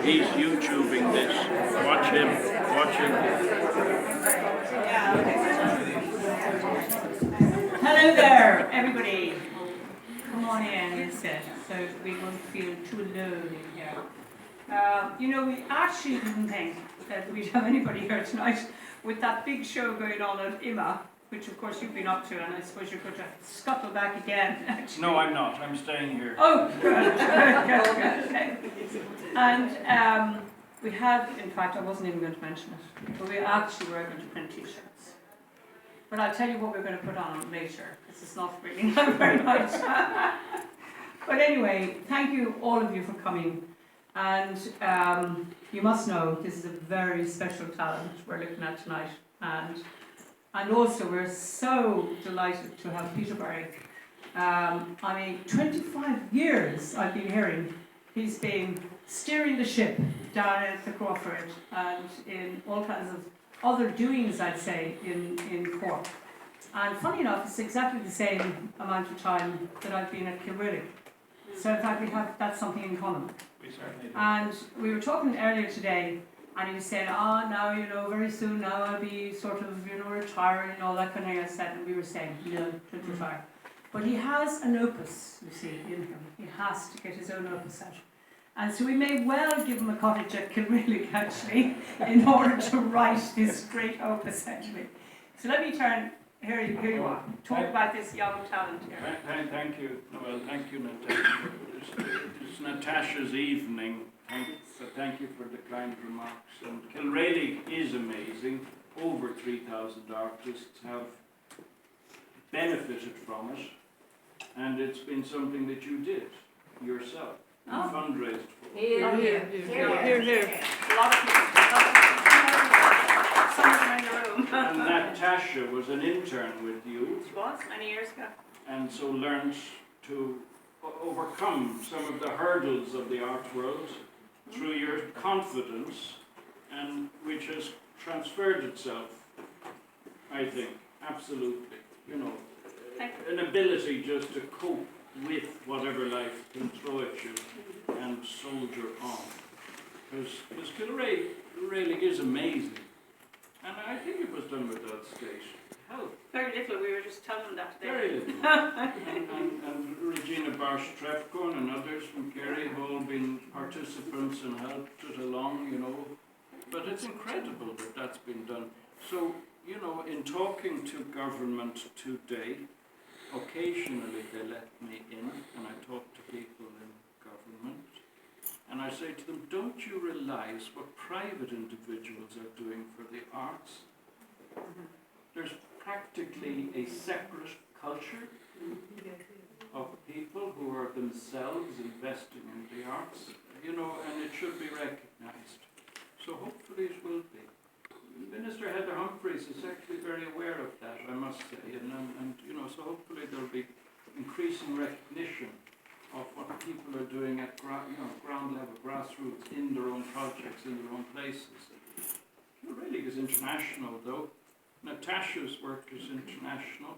He's YouTubing this. Watch him. Watch him. Hello there, everybody. Come on in, so we won't feel too alone in here. You know, we actually didn't think that we'd have anybody here tonight with that big show going on at IMA, which of course you've been up to, and I suppose you're going to scuttle back again, actually. No, I'm not. I'm staying here. Oh, good. And we had, in fact, I wasn't even going to mention it, but we actually were going to print t-shirts. But I'll tell you what we're going to put on later, because it's not really very much. But anyway, thank you, all of you, for coming. And you must know this is a very special talent we're looking at tonight. And also, we're so delighted to have Peter Murray. I mean, 25 years I've been hearing he's been steering the ship down at the Crawford and in all kinds of other doings, I'd say, in Cork. And funny enough, it's exactly the same amount of time that I've been at Kilreilly. So in fact, that's something in common. We certainly do. And we were talking earlier today, and he was saying, now, you know, very soon now I'll be sort of, you know, retiring and all that kind of stuff. And we were saying, no, don't retire. But he has an opus, you see, in him. He has to get his own opus out. And so we may well give him a cottage at Kilreilly, actually, in order to write this great opus, actually. So let me turn, here you are, talk about this young talent here. Thank you, Noel. Thank you, Natasha. It's Natasha's evening. Thank you for the kind remarks. And Kilreilly is amazing. Over 3,000 artists have benefited from it. And it's been something that you did yourself. And fundraised for. Here. A lot of people. Some of them in the room. And Natasha was an intern with you. She was, many years ago. And so learned to overcome some of the hurdles of the art world through your confidence, and which has transferred itself, I think, absolutely. You know, an ability just to cope with whatever life can throw at you and soldier on. Because Kilreilly really is amazing. And I think it was done without state help. Very little, we were just telling them that today. Very little. and Regina Barsh-Trefcoen and others from Kerry have all been participants and helped it along, you know. But it's incredible that that's been done. So, you know, in talking to government today, occasionally they let me in and I talk to people in government and I say to them, don't you realize what private individuals are doing for the arts? There's practically a separate culture of people who are themselves investing in the arts, you know, and it should be recognized. So hopefully it will be. Minister Heather Humphreys is actually very aware of that, I must say, and you know, so hopefully there'll be increasing recognition of what people are doing at ground level, grassroots, in their own projects, in their own places. It really is international, though. Natasha's work is international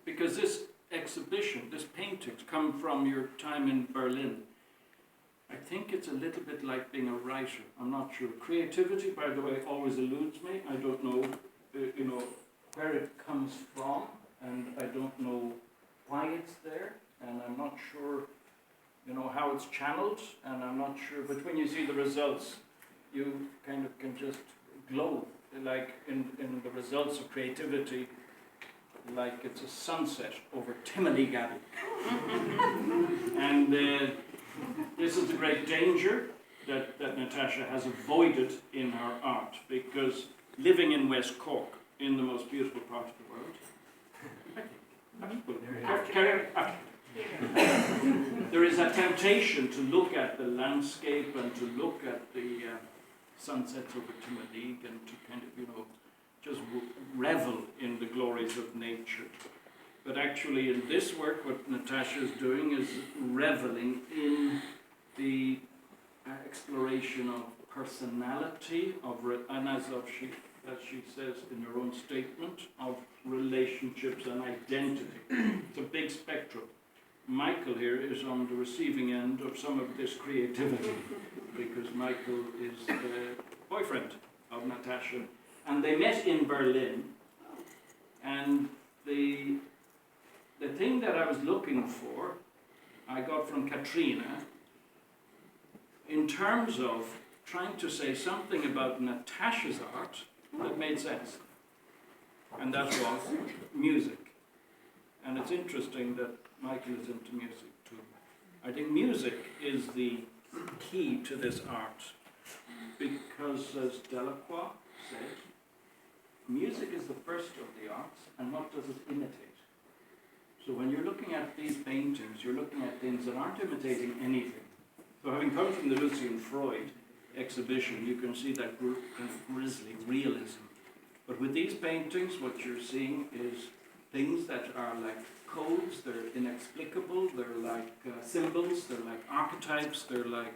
because this exhibition, this paintings, come from your time in Berlin. I think it's a little bit like being a writer. I'm not sure. Creativity, by the way, always eludes me. I don't know, you know, where it comes from, and I don't know why it's there, and I'm not sure, you know, how it's channeled, and I'm not sure. But when you see the results, you kind of can just glow, like in the results of creativity, like it's a sunset over Timothy Gabby. And this is the great danger that Natasha has avoided in her art, because living in West Cork, in the most beautiful part of the world, there is a temptation to look at the landscape and to look at the sunsets over Timothy and to kind of, you know, just revel in the glories of nature. But actually in this work, what Natasha is doing is reveling in the exploration of personality, and as she says in her own statement, of relationships and identity. It's a big spectrum. Michael here is on the receiving end of some of this creativity, because Michael is the boyfriend of Natasha, and they met in Berlin, and the thing that I was looking for, I got from Katrina, in terms of trying to say something about Natasha's art that made sense, and that was music. And it's interesting that Michael is into music too. I think music is the key to this art, because as Delacroix said, music is the first of the arts, and what does it imitate? So when you're looking at these paintings, you're looking at things that aren't imitating anything. So having come from the Lucian Freud exhibition, you can see that kind of grisly realism. But with these paintings, what you're seeing is things that are like codes, they're inexplicable, they're like symbols, they're like archetypes, they're like,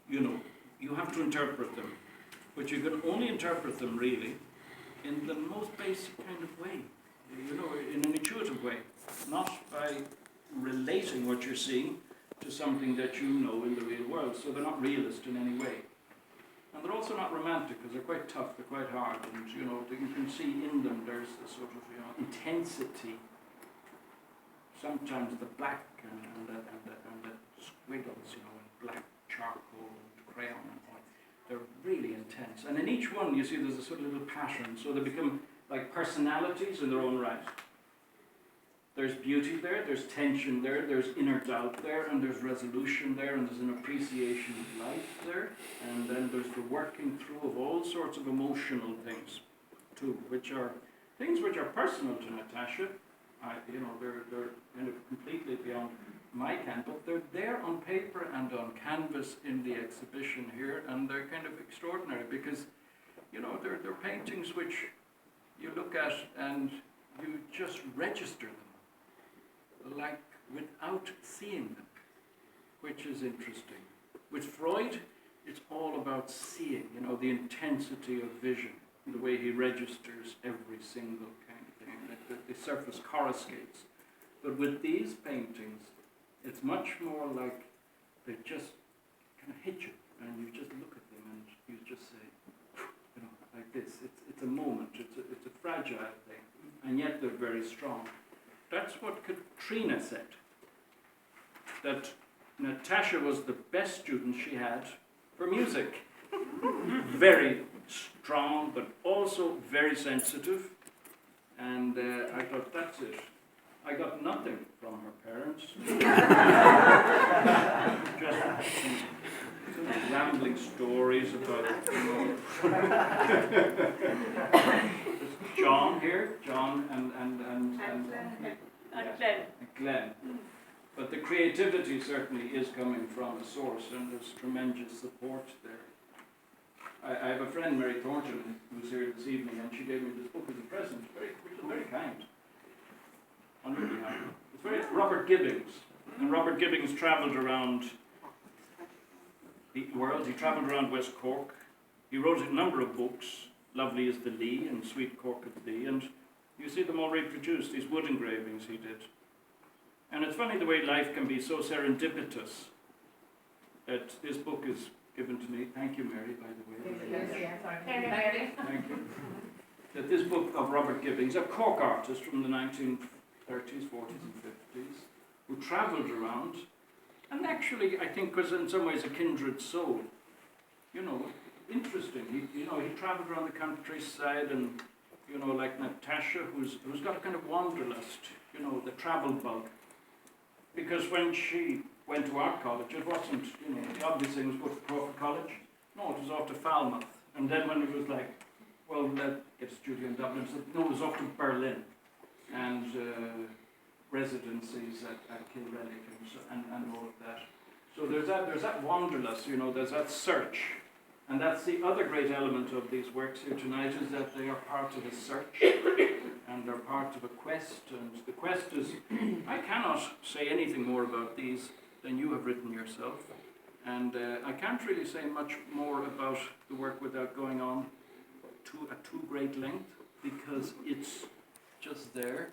you have to interpret them. But you can only interpret them really in the most basic kind of way, in an intuitive way, not by relating what you're seeing to something that you know in the real world. So they're not realist in any way. And they're also not romantic, because they're quite tough, they're quite hard, and you can see in them there's this sort of intensity. Sometimes the black and the squiggles, in black charcoal and crayon and oil, they're really intense. And in each one you see there's a sort of little pattern, so they become like personalities in their own right. There's beauty there, there's tension there, there's inner doubt there, and there's resolution there, and there's an appreciation of life there, and then there's the working through of all sorts of emotional things too, which are things which are personal to Natasha. They're kind of completely beyond my ken, but they're there on paper and on canvas in the exhibition here, and they're kind of extraordinary because, they're paintings which you look at and you just register them, like without seeing them, which is interesting. With Freud, it's all about seeing, the intensity of vision, the way he registers every single kind of thing. The surface coruscates. But with these paintings, it's much more like they just kind of hit you, and you just look at them and you just say, like this. It's a moment, it's a fragile thing, and yet they're very strong. That's what Katrina said, that Natasha was the best student she had for music. Very strong, but also very sensitive. And I thought, that's it. I got nothing from her parents. Just rambling stories about, John here, John and Glenn. But the creativity certainly is coming from a source, and there's tremendous support there. I have a friend, Mary Thornton, who's here this evening, and she gave me this book as a present, which is very kind. On your behalf. It's very Robert Gibbings. And Robert Gibbings travelled around the world. He travelled around West Cork. He wrote a number of books. Lovely is the Lee and Sweet Cork at the Lee. And you see them all reproduced, these wood engravings he did. And it's funny the way life can be so serendipitous that this book is given to me. Thank you, Mary, by the way. Thank you. That this book of Robert Gibbings, a Cork artist from the 1930s, 40s and 50s, who travelled around, and actually I think was in some ways a kindred soul. Interesting. He travelled around the countryside, and like Natasha, who's got a kind of wanderlust, the travel bug. Because when she went to art college, it wasn't, the obvious thing was go to Crawford College. No, it was off to Falmouth. And then when it was like, well, let's get a studio in Dublin, so no, it was off to Berlin. And residencies at Kilrelick and all of that. So there's that wanderlust, there's that search. And that's the other great element of these works here tonight, is that they are part of a search, and they're part of a quest. And the quest is, I cannot say anything more about these than you have written yourself. And I can't really say much more about the work without going on at too great length, because it's just there.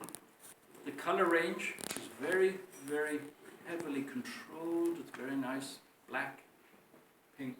The colour range is very, very heavily controlled. It's very nice, black, pink